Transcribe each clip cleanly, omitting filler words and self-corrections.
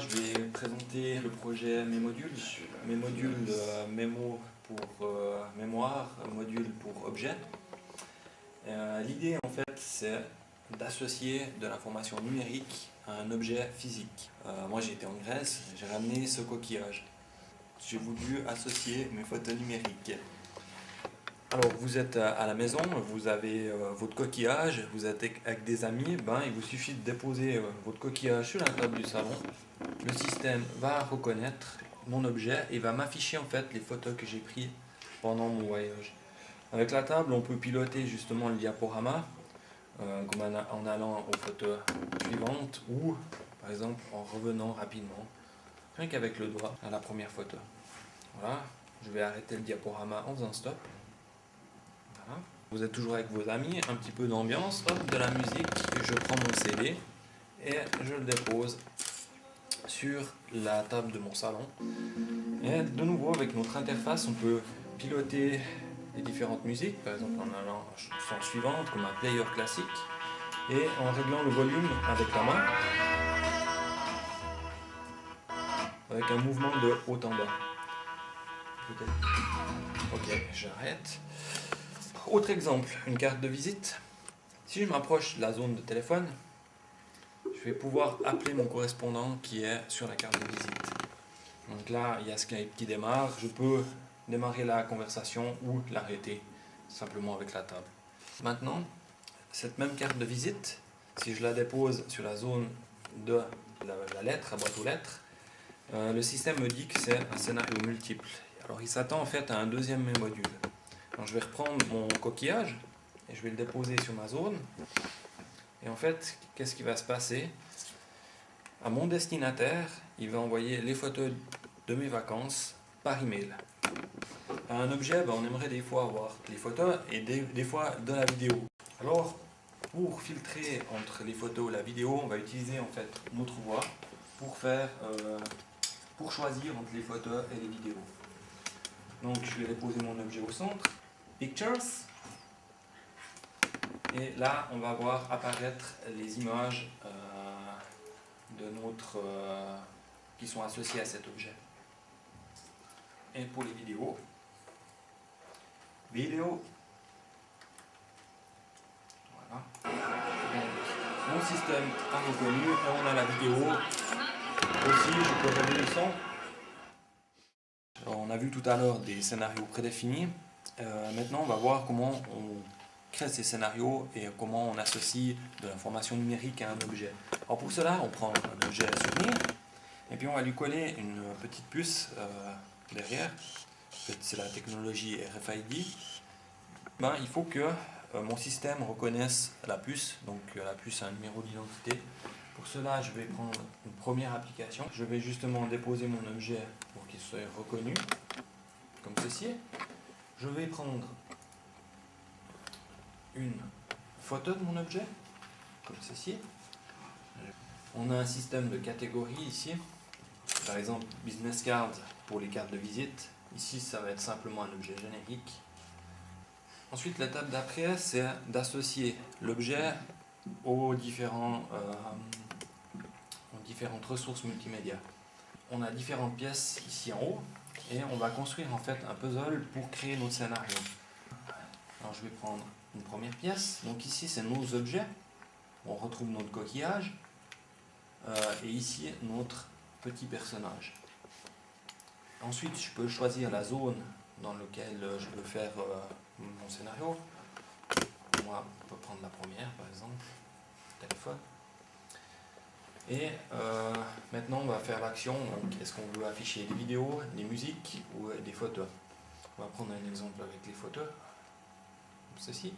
Je vais présenter le projet Mes modules mémo pour mémoire, module pour objet. L'idée en fait c'est d'associer de l'information numérique à un objet physique. Moi j'ai été en Grèce, j'ai ramené ce coquillage. J'ai voulu associer mes photos numériques. Alors vous êtes à la maison, vous avez votre coquillage, vous êtes avec des amis, il vous suffit de déposer votre coquillage sur la table du salon. Le système va reconnaître mon objet et va m'afficher en fait les photos que j'ai prises pendant mon voyage. Avec la table, on peut piloter justement le diaporama comme en allant aux photos suivantes ou par exemple en revenant rapidement, rien qu'avec le doigt à la première photo. Voilà, je vais arrêter le diaporama en faisant stop. Voilà. Vous êtes toujours avec vos amis, un petit peu d'ambiance, hop, de la musique, je prends mon CD et je le dépose sur la table de mon salon. Et de nouveau, avec notre interface, on peut piloter les différentes musiques, par exemple en allant à la chanson suivante, comme un player classique, et en réglant le volume avec la main, avec un mouvement de haut en bas. Ok, j'arrête. Autre exemple, une carte de visite. Si je m'approche de la zone de téléphone, je vais pouvoir appeler mon correspondant qui est sur la carte de visite. Donc là, il y a Skype qui démarre. Je peux démarrer la conversation ou l'arrêter simplement avec la table. Maintenant, cette même carte de visite, si je la dépose sur la zone de la lettre, la boîte aux lettres, le système me dit que c'est un scénario multiple. Alors il s'attend en fait à un deuxième module. Donc je vais reprendre mon coquillage et je vais le déposer sur ma zone. Et en fait, qu'est-ce qui va se passer? À mon destinataire, il va envoyer les photos de mes vacances par email. À un objet, on aimerait des fois avoir les photos et des fois de la vidéo. Alors, pour filtrer entre les photos et la vidéo, on va utiliser en fait notre voix pour choisir entre les photos et les vidéos. Donc, je vais déposer mon objet au centre, Pictures, et là, on va voir apparaître les images qui sont associées à cet objet. Et pour les vidéos, vidéo. Voilà. Donc, mon système a reconnu et on a la vidéo. Aussi, je peux régler le son. Alors, on a vu tout à l'heure des scénarios prédéfinis. Maintenant, on va voir comment on crée ces scénarios et comment on associe de l'information numérique à un objet. Alors pour cela, on prend un objet à souvenir et puis on va lui coller une petite puce derrière. En fait, c'est la technologie RFID. Il faut que mon système reconnaisse la puce, donc la puce a un numéro d'identité. Pour cela, je vais prendre une première application. Je vais justement déposer mon objet pour qu'il soit reconnu, comme ceci. Je vais prendre une photo de mon objet, comme ceci. On a un système de catégories ici. Par exemple, business card pour les cartes de visite. Ici, ça va être simplement un objet générique. Ensuite, l'étape d'après, c'est d'associer l'objet aux différentes ressources multimédia. On a différentes pièces ici en haut et on va construire en fait un puzzle pour créer notre scénario. Alors, je vais prendre une première pièce. Donc ici, c'est nos objets. On retrouve notre coquillage et ici, notre petit personnage. Ensuite, je peux choisir la zone dans laquelle je peux faire mon scénario. Moi, on peut prendre la première, par exemple, téléphone. Et maintenant, on va faire l'action. Donc, est-ce qu'on veut afficher des vidéos, des musiques ou des photos? On va prendre un exemple avec les photos, comme ceci.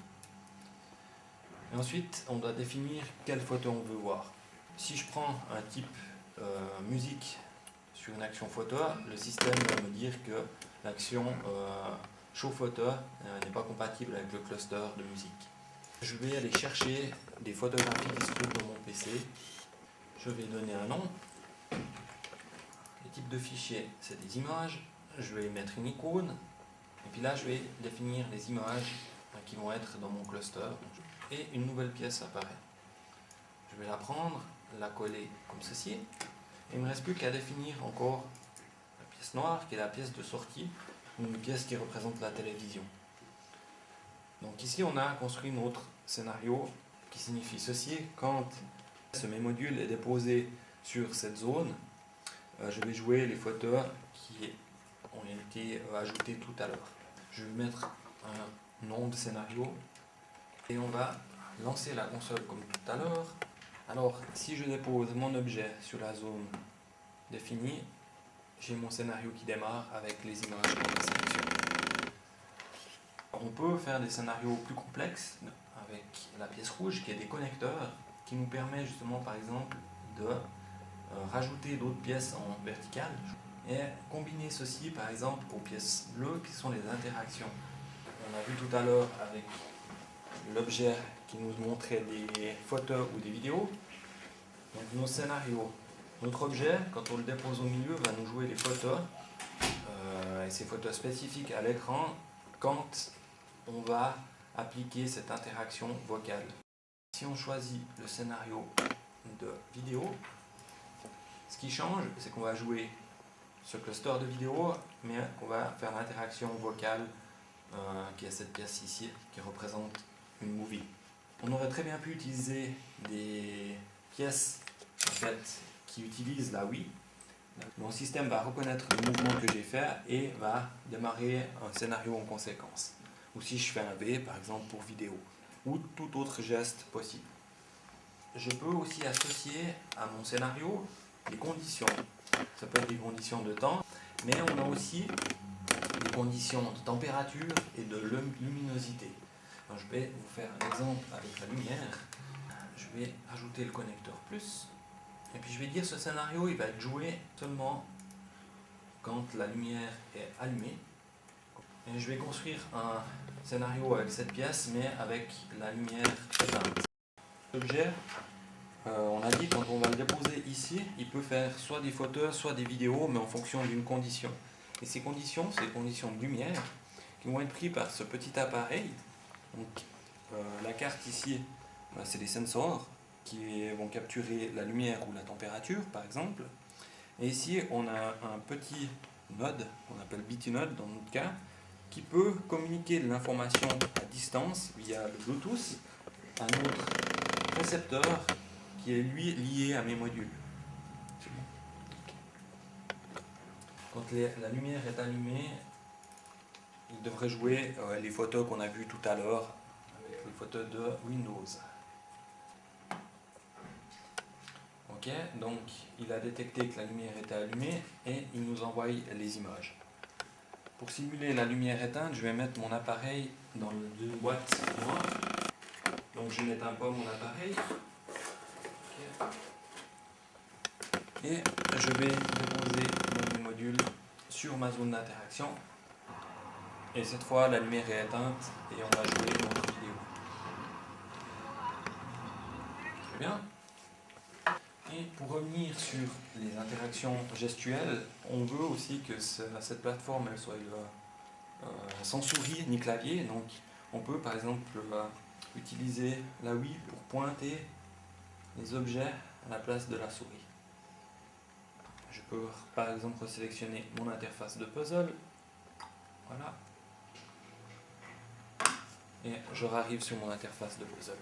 Et ensuite, on doit définir quelle photo on veut voir. Si je prends un type musique sur une action photo, le système va me dire que l'action show photo n'est pas compatible avec le cluster de musique. Je vais aller chercher des photographies qui se trouvent dans mon PC. Je vais donner un nom. Le type de fichier, c'est des images. Je vais mettre une icône. Et puis là, je vais définir les images qui vont être dans mon cluster. Et une nouvelle pièce apparaît. Je vais la prendre, la coller comme ceci. Il ne me reste plus qu'à définir encore la pièce noire qui est la pièce de sortie, une pièce qui représente la télévision. Donc ici on a construit notre scénario qui signifie ceci: quand ce mes module est déposé sur cette zone, je vais jouer les photos qui ont été ajoutées tout à l'heure. Je vais mettre un nom de scénario et on va lancer la console comme tout à l'heure. Alors si je dépose mon objet sur la zone définie, j'ai mon scénario qui démarre avec les images qu'on a sélectionnées. On peut faire des scénarios plus complexes avec la pièce rouge qui est des connecteurs qui nous permet justement par exemple de rajouter d'autres pièces en verticale et combiner ceci par exemple aux pièces bleues qui sont les interactions. On a vu tout à l'heure avec l'objet qui nous montrait des photos ou des vidéos. Donc nos scénarios, notre objet, quand on le dépose au milieu, va nous jouer des photos et ces photos spécifiques à l'écran quand on va appliquer cette interaction vocale. Si on choisit le scénario de vidéo, ce qui change, c'est qu'on va jouer ce cluster de vidéo, mais on va faire l'interaction vocale qui est cette pièce ici, qui représente une movie. On aurait très bien pu utiliser des pièces en fait, qui utilisent la Wii. Mon système va reconnaître le mouvement que j'ai fait et va démarrer un scénario en conséquence. Ou si je fais un V, par exemple pour vidéo, ou tout autre geste possible. Je peux aussi associer à mon scénario des conditions. Ça peut être des conditions de temps, mais on a aussi des conditions de température et de luminosité. Alors, je vais vous faire un exemple avec la lumière. Je vais ajouter le connecteur plus. Et puis je vais dire ce scénario, il va être joué seulement quand la lumière est allumée. Et je vais construire un scénario avec cette pièce, mais avec la lumière éteinte. L'objet, on a dit quand on va le déposer ici, il peut faire soit des photos, soit des vidéos, mais en fonction d'une condition. Et ces conditions, c'est les conditions de lumière, qui vont être prises par ce petit appareil. Donc, la carte ici, c'est des sensors qui vont capturer la lumière ou la température, par exemple. Et ici, on a un petit node, qu'on appelle BitNode dans notre cas, qui peut communiquer de l'information à distance via le Bluetooth à notre récepteur qui est lui lié à mes modules. Quand la lumière est allumée, il devrait jouer les photos qu'on a vues tout à l'heure, avec les photos de Windows. Ok, donc il a détecté que la lumière était allumée et il nous envoie les images. Pour simuler la lumière éteinte, je vais mettre mon appareil dans une boîte noire. Donc je n'éteins pas mon appareil. Okay. Et je vais déposer mon module sur ma zone d'interaction. Et cette fois, la lumière est éteinte et on va jouer notre vidéo. Très bien. Et pour revenir sur les interactions gestuelles, on veut aussi que cette plateforme elle soit sans souris ni clavier. Donc on peut par exemple utiliser la Wii pour pointer les objets à la place de la souris. Je peux par exemple sélectionner mon interface de puzzle. Voilà. Et je arrive sur mon interface de puzzle.